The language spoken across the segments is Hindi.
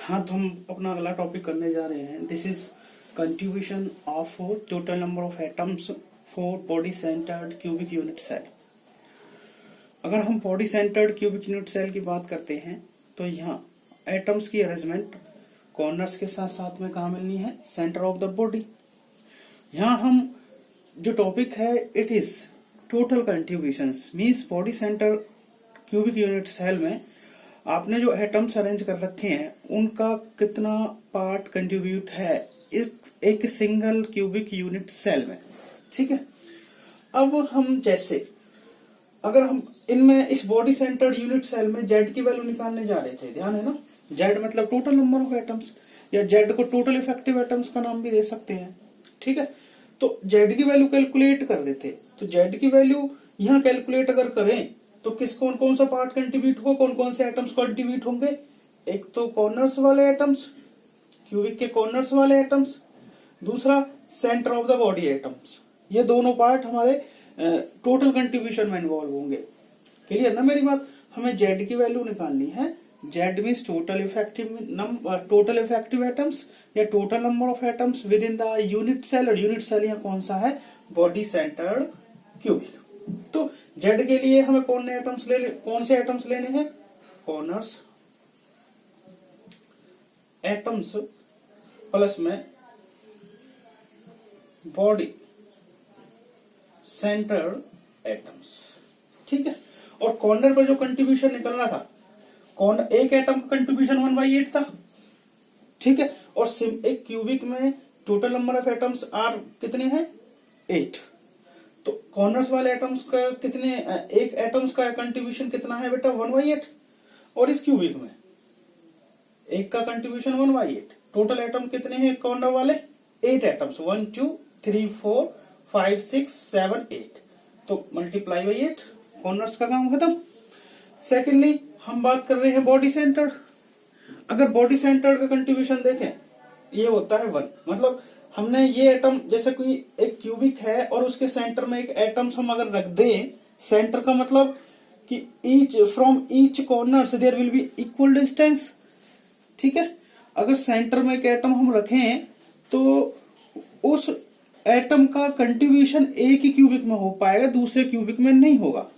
हाँ, तो हम अपना अगला टॉपिक करने जा रहे हैं। This is contribution of total number of atoms for body centred cubic unit cell. अगर हम body centred cubic unit cell की बात करते हैं तो यहाँ एटम्स की अरेंजमेंट कॉर्नर्स के साथ साथ में कहाँ मिलनी है? Centre of the body. यहाँ हम जो टॉपिक है it is total contributions, means body centre cubic unit cell में आपने जो एटम्स अरेंज कर रखे हैं उनका कितना पार्ट कंट्रीब्यूट है इस एक सिंगल क्यूबिक यूनिट सेल में। ठीक है, अब हम जैसे अगर हम इनमें इस बॉडी सेंटर्ड यूनिट सेल में जेड की वैल्यू निकालने जा रहे थे, ध्यान है ना, जेड मतलब टोटल नंबर ऑफ एटम्स, या जेड को टोटल इफेक्टिव एटम्स का नाम भी दे सकते हैं। ठीक है, तो जेड की वैल्यू कैलकुलेट कर देते, तो जेड की वैल्यू यहाँ कैलकुलेट अगर करें तो किस कौन कौन सा पार्ट कंट्रीब्यूट होगा, कौन कौन से एटम्स कंट्रीब्यूट होंगे? एक तो कॉर्नर्स वाले एटम्स, क्यूबिक के कॉर्नर्स वाले एटम्स, दूसरा centre of the body atoms. ये दोनों पार्ट हमारे टोटल कंट्रीब्यूशन में इन्वॉल्व होंगे। क्लियर ना मेरी बात? हमें जेड की वैल्यू निकालनी है। Z means total effective atoms या total number of atoms within the unit cell, और यूनिट सेल यहाँ कौन सा है? Body centred cubic. तो जेड के लिए हमें कौन से एटम्स लेने हैं? कॉर्नर्स एटम्स प्लस में बॉडी सेंटर एटम्स। ठीक है, और कॉर्नर पर जो कंट्रीब्यूशन निकलना था, कौन एक एटम का कंट्रीब्यूशन 1/8 था। ठीक है, और एक क्यूबिक में total number of atoms are कितने हैं? 8। तो कॉर्नर्स वाले एटम्स का कितने, एक एटम्स का कंट्रीब्यूशन कितना है बेटा? 1/8। और इस क्यूबिक में एक का कंट्रीब्यूशन 1/8। टोटल एटम कितने हैं कॉर्नर वाले? 8 एटम्स, 1 2 3 4 5 6 7 8। तो मल्टीप्लाई बाई 8, कॉर्नर्स का काम खत्म। सेकेंडली हम बात कर रहे हैं बॉडी सेंटर। अगर बॉडी सेंटर का कंट्रीब्यूशन देखें, ये होता है 1। मतलब हमने ये एटम, जैसे कोई एक क्यूबिक है और उसके सेंटर में एक एटम्स हम अगर रख दें, सेंटर का मतलब कि from each corner there will be equal distance. ठीक है, अगर सेंटर में एक एटम हम रखें तो उस एटम का कंट्रीब्यूशन एक ही क्यूबिक में हो पाएगा, दूसरे क्यूबिक में नहीं होगा।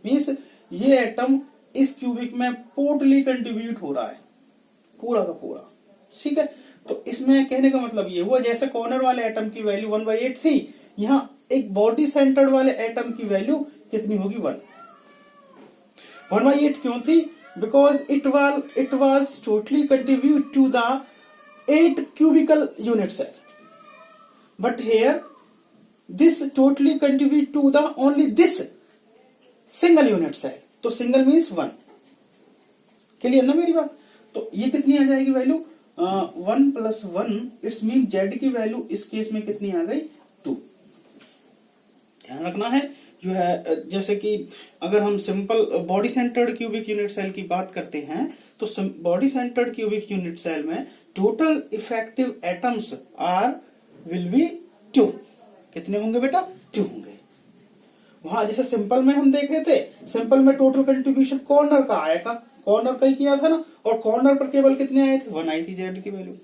मीन्स ये एटम इस क्यूबिक में टोटली कंट्रीब्यूट हो रहा है, पूरा का पूरा। ठीक है, तो इसमें कहने का मतलब ये हुआ, जैसे कॉर्नर वाले एटम की वैल्यू 1/8 थी, यहाँ एक बॉडी सेंटर्ड वाले एटम की वैल्यू कितनी होगी? 1। 1/8 क्यों थी? Because it was totally contribute to the 8 cubical unit cell, but here this totally contribute to the only this single unit cell. तो सिंगल मीन्स 1। क्लियर ना मेरी बात? तो ये कितनी आ जाएगी वैल्यू? 1 + 1, इट्स मीन जेड की वैल्यू इस केस में कितनी आ गई? 2। ध्यान रखना है जो है, जैसे कि अगर हम simple body centred cubic unit cell की बात करते हैं तो body centred cubic unit cell में total effective atoms are will be 2। कितने होंगे बेटा? 2 होंगे। वहां जैसे सिंपल में हम देख रहे थे, सिंपल में टोटल कंट्रीब्यूशन कॉर्नर का आएगा, कॉर्नर का ही किया था ना, और कॉर्नर पर केवल कितने आए थे? 1 आई थी जेड की वैल्यू।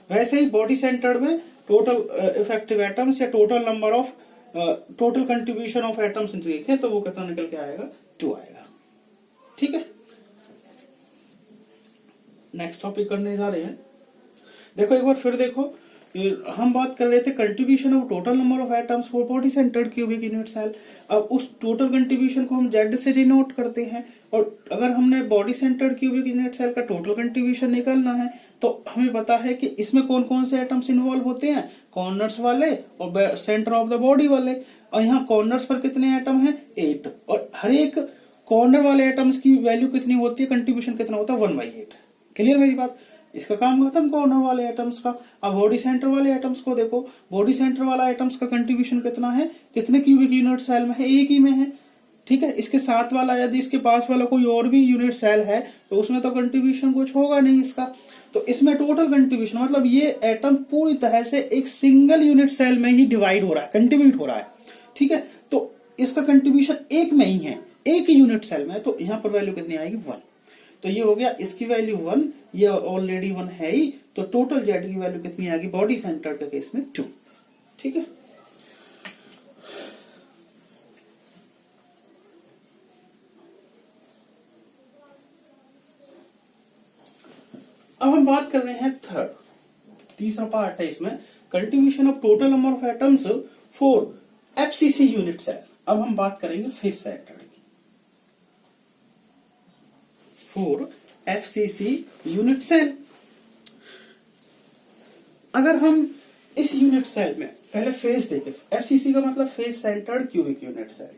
वैसे ही बॉडी सेंटर्ड में टोटल इफेक्टिव एटम्स या total number of total contribution of atoms देखें तो वो कितना निकल के आएगा? 2 आएगा। ठीक है, नेक्स्ट टॉपिक करने जा रहे हैं। देखो एक बार फिर देखो, हम बात कर रहे थे contribution of total number of atoms for body centred cubic unit cell. अब उस टोटल कंट्रीब्यूशन को हम जेड से डिनोट करते हैं, और अगर हमने body centred cubic unit cell का टोटल कंट्रीब्यूशन निकालना है तो हमें पता है कि इसमें कौन कौन से एटम्स इन्वॉल्व होते हैं? कॉर्नर्स वाले और सेंटर ऑफ द बॉडी वाले। और यहाँ कॉर्नर्स पर कितने एटम हैं? 8। और हर एक कॉर्नर वाले एटम्स की वैल्यू कितनी होती है? कंट्रीब्यूशन कितना होता है? 1/8। क्लियर मेरी बात? इसका काम खत्म कॉर्नर वाले एटम्स का। अब बॉडी सेंटर वाले एटम्स को देखो, बॉडी सेंटर वाला एटम्स का कंट्रीब्यूशन कितना है? कितने क्यूबिक यूनिट सेल में है? एक ही में है। ठीक है, इसके साथ वाला यदि इसके पास वाला कोई और भी यूनिट सेल है तो उसमें तो कंट्रीब्यूशन कुछ होगा नहीं इसका। तो इसमें टोटल कंट्रीब्यूशन मतलब ये एटम पूरी तरह से एक सिंगल यूनिट सेल में ही डिवाइड हो रहा है, कंट्रीब्यूट हो रहा है। ठीक है, तो इसका कंट्रीब्यूशन एक में ही है, एक ही यूनिट सेल में है, तो यहाँ पर वैल्यू कितनी आएगी? 1। तो ये हो गया, इसकी वैल्यू 1, ये ऑलरेडी 1 है ही, तो टोटल जेड की वैल्यू कितनी आ गई बॉडी सेंटर के केस में 2। ठीक है, अब हम बात कर रहे हैं थर्ड, तीसरा पार्ट है इसमें, contribution of total number of atoms for FCC unit cell. अब हम बात करेंगे फेस सेंटर्ड की, फॉर एफसीसी यूनिट सेल। अगर हम इस यूनिट सेल में पहले फेस देखें, एफसीसी का मतलब face centred cubic unit cell,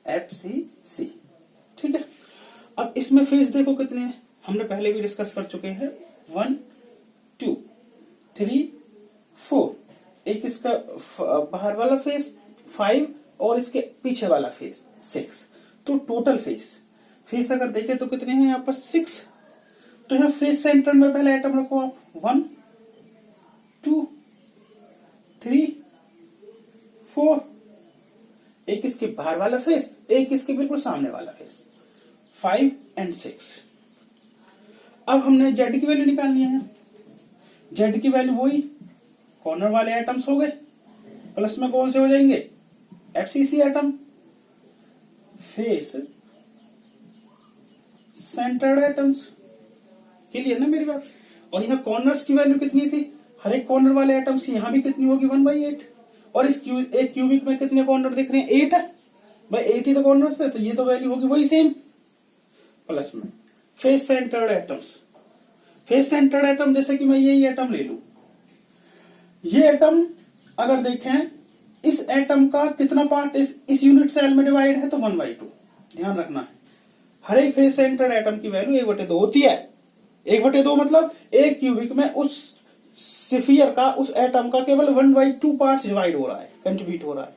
FCC. ठीक है, अब इसमें फेस देखो कितने हैं, हमने पहले भी डिस्कस कर चुके हैं, 1 2 3 4, एक इसका बाहर वाला फेस 5 और इसके पीछे वाला फेस 6, तो टोटल फेस अगर देखें तो कितने हैं यहाँ पर 6। तो यहाँ फेस सेंटर में पहले एटम रखो आप, 1 2 3 4, एक इसके बाहर वाला फेस, एक इसके बिल्कुल सामने वाला फेस, 5 और 6। अब हमने जेड की वैल्यू निकालनी है, जेड की वैल्यू वही कॉर्नर वाले एटम्स हो गए, प्लस में कौन से हो जाएंगे FCC atom, face centred atoms, clear ना मेरी बात। और यहाँ कॉर्नर्स की वैल्यू कितनी थी, हर एक कॉर्नर वाले एटम्स की यहाँ भी कितनी होगी 1/8, और इस एक क्यूबिक में कितने कॉर्नर दिख रहे हैं 8 है भाई, 8 ही तो कॉर्नर्स है, तो ये तो वैल्यू होगी वही सेम, प्लस में face centred atoms. Face centred atom जैसे कि मैं यही एटम ले लू, ये एटम अगर देखें इस एटम का कितना पार्ट इस यूनिट सेल में डिवाइड है, तो 1/2, ध्यान रखना है। हर एक फेस सेंटर्ड एटम की वैल्यू 1/2 होती है। 1/2 मतलब एक क्यूबिक में उस स्फीयर का, उस एटम का केवल 1/2 पार्ट डिवाइड हो रहा है, कंट्रीब्यूट हो रहा है,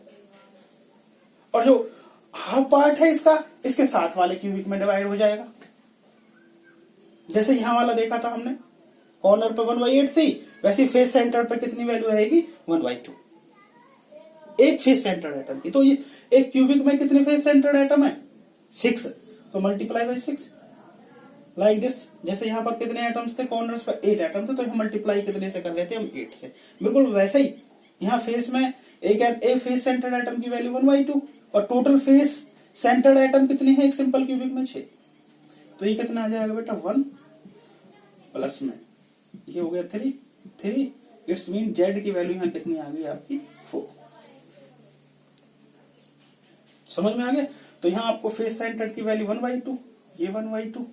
और जो हाफ पार्ट है इसका, इसके साथ वाले क्यूबिक में डिवाइड हो जाएगा। जैसे यहां वाला देखा था हमने, कॉर्नर पे 1/8 थी, वैसे फेस सेंटर पे कितनी वैल्यू रहेगी 1/2, एक फेस सेंटर्ड एटम की। तो ये एक क्यूबिक में कितने फेस सेंटर्ड एटम है 6, तो मल्टीप्लाई बाय 6 लाइक दिस। जैसे यहाँ पर कितने एटम्स थे, कॉर्नर्स पे 8 एटम थे, तो हम मल्टीप्लाई कितने से कर रहे थे हम 8 से। बिल्कुल वैसे ही यहाँ फेस में एक फेस सेंटर्ड एटम की वैल्यू 1/2, और टोटल फेस सेंटर्ड एटम कितने हैं एक सिंपल क्यूबिक में 6, तो ये कितना आ जाएगा बेटा 1, प्लस में ये हो गया 3, इट्स मीन जेड की वैल्यू यहाँ कितनी आ गई आपकी 4। समझ में आ गया। तो यहाँ आपको फेस सेंटर्ड की वैल्यू 1/2, ये 1/2,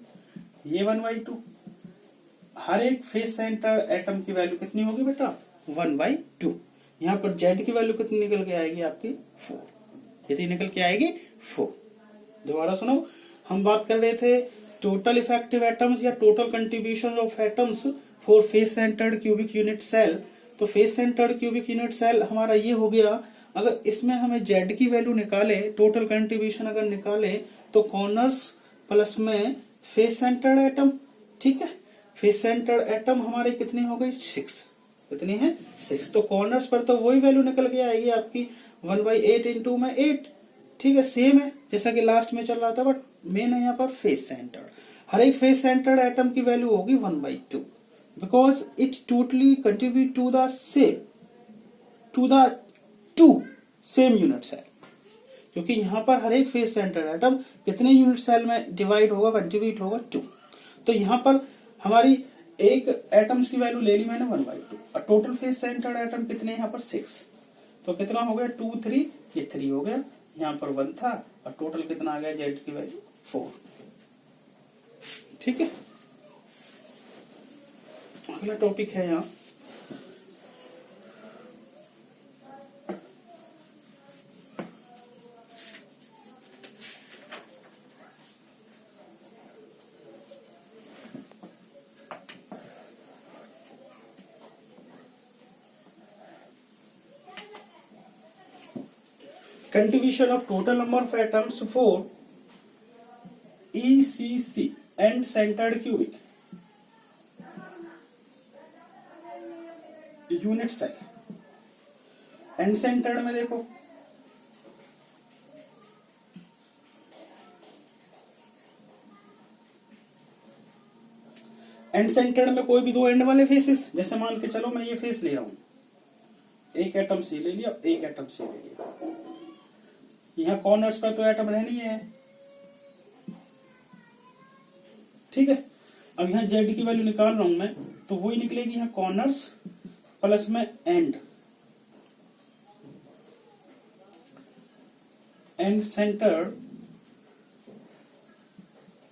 ये 1/2, हर एक फेस सेंटर एटम की वैल्यू कितनी होगी बेटा 1/2। यहाँ पर जेड की वैल्यू कितनी निकल के आएगी आपकी 4, कितनी निकल के आएगी 4। दोबारा सुनो, हम बात कर रहे थे टोटल इफेक्टिव एटम्स या total contribution of atoms for face centred cubic unit cell. तो face centred cubic unit cell हमारा ये हो गया। अगर इसमें हमें जेड की वैल्यू निकाले, टोटल कंट्रीब्यूशन अगर निकाले, तो कॉर्नर्स प्लस में फेस सेंटर्ड एटम, ठीक है, फेस सेंटर्ड एटम हमारे कितने हो गए 6, कितनी है 6। तो कॉर्नर्स पर तो वही वैल्यू निकल के आएगी आपकी 1/8 इंटू में 8, ठीक है, सेम है जैसा कि लास्ट में चल रहा था, बट मेन है यहाँ पर फेस सेंटर्ड। हर एक फेस सेंटर्ड एटम की वैल्यू होगी 1/2 because it totally contribute to the same unit cell, क्योंकि यहाँ पर हर एक फेस सेंटर्ड एटम कितने यूनिट सेल में डिवाइड होगा, कंट्रीब्यूट होगा 2। तो यहाँ पर हमारी एक एटम्स की वैल्यू ले ली मैंने 1/2, और टोटल फेस सेंटर्ड एटम कितने यहाँ पर 6, तो कितना हो गया 2 3, ये 3 हो गया, यहाँ पर 1 था, और टोटल कितना आ गया जेड की वैल्यू 4। ठीक है, अगला टॉपिक है यहाँ contribution of total number of atoms for ECC end centered cubic unit cell. End centred में देखो एंड सेंटर्ड में कोई भी दो एंड वाले फेसेस, जैसे मान के चलो मैं ये फेस ले रहा हूं, एक एटम से ले लिया, एक एटम से ले लिया, यहां कॉर्नर्स पर तो एटम रहनी है, ठीक है। अब यहां जेड की वैल्यू निकाल रहा हूं मैं, तो वही निकलेगी यहां कॉर्नर्स प्लस में एंड सेंटर्ड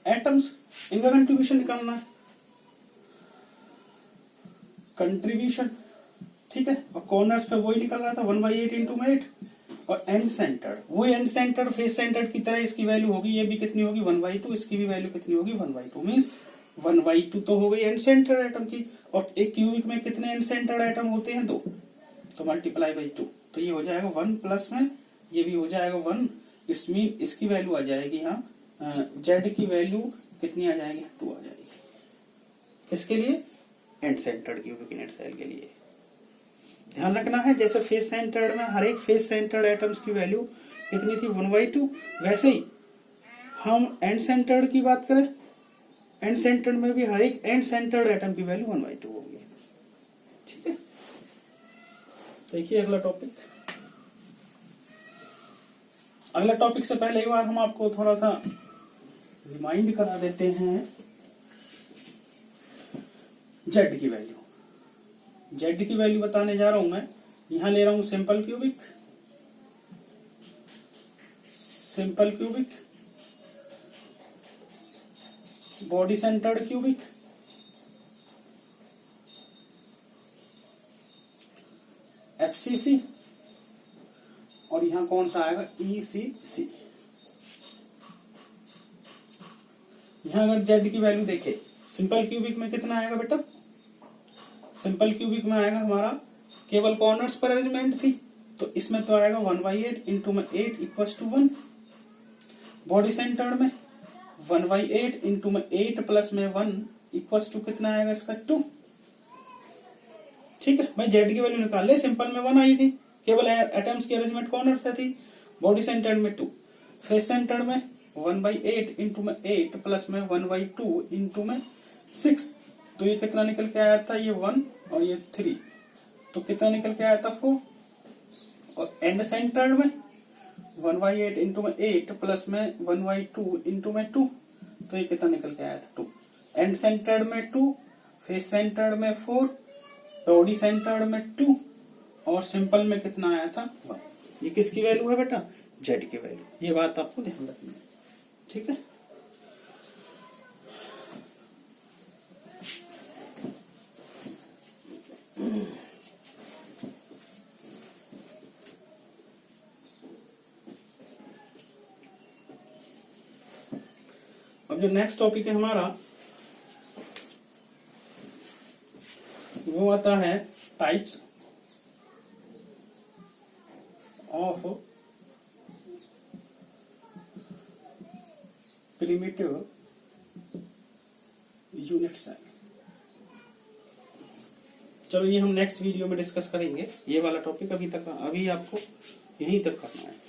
एटम्स, इनका कंट्रीब्यूशन निकालना है, कंट्रीब्यूशन, ठीक है। और कॉर्नर्स पे वही निकल रहा था 1/8 इंटू में 8, और एंड सेंटर्ड, वही एंड सेंटर्ड फेस सेंटर्ड की तरह इसकी वैल्यू होगी, ये भी कितनी होगी 1/2, इसकी भी वैल्यू कितनी होगी 1/2, मीन्स 1/2 तो हो गई एंड सेंटर्ड एटम की। और एक क्यूबिक में कितने एंड सेंटर्ड एटम होते हैं 2, तो मल्टीप्लाई बाई 2, तो ये हो जाएगा 1 प्लस में ये भी हो जाएगा 1, इट्स मीन इसकी वैल्यू आ जाएगी यहाँ जेड की वैल्यू कितनी आ जाएगी 2 आ जाएगी, इसके लिए end centred cubic unit cell के लिए। ध्यान रखना है जैसे फेस सेंटर्ड में हर एक फेस सेंटर्ड एटम्स की वैल्यू कितनी थी 1/2, वैसे ही हम एंड सेंटर्ड की बात करें, एंड सेंटर्ड में भी हर एक एंड सेंटर्ड एटम की वैल्यू 1/2 होगी, ठीक है। देखिए अगला टॉपिक, अगला टॉपिक से पहले एक बार हम आपको थोड़ा सा रिमाइंड करा देते हैं जेड की वैल्यू। जेड की वैल्यू बताने जा रहा हूं मैं, यहां ले रहा हूं simple cubic, simple cubic, body centred cubic, FCC, और यहां कौन सा आएगा ईसीसी। यहां अगर जेड की वैल्यू देखे, सिंपल क्यूबिक में कितना आएगा बेटा, सिंपल क्यूबिक में आएगा हमारा केवल कॉर्नर्स पर अरेंजमेंट थी, तो इसमें तो आएगा 1/8 इंटू में 8 इक्वल्स टू 1। बॉडी सेंटर्ड में 1/8 इंटू में 8 प्लस में 1 इक्वल्स टू कितना आएगा इसका 2, ठीक है। भाई जेड की वैल्यू निकाल ले, सिंपल में 1 आई थी, केवल एटम्स की अरेंजमेंट कॉर्नर पे थी, बॉडी सेंटर्ड में 2, फेस सेंटर्ड में 1/8 इंटू में 8 प्लस में 1/2 इंटू में 6, तो ये कितना निकल के आया था, ये 1 और ये 3, तो कितना निकल के आया था 4। और एंड सेंटर्ड में 1/8 इंटू में 8 प्लस में 1/2 इंटू में 2, तो ये कितना निकल के आया था 2। एंड सेंटर्ड में 2, फेस सेंटर्ड में 4, बॉडी सेंटर्ड में 2, और सिंपल में कितना आया था 1। ये किसकी वैल्यू है बेटा, जेड की वैल्यू, ये बात आपको ध्यान रखनी है, ठीक है। अब जो नेक्स्ट टॉपिक है हमारा वो आता है types of primitive unit cell. चलो ये हम नेक्स्ट वीडियो में डिस्कस करेंगे, ये वाला टॉपिक अभी आपको यहीं तक करना है।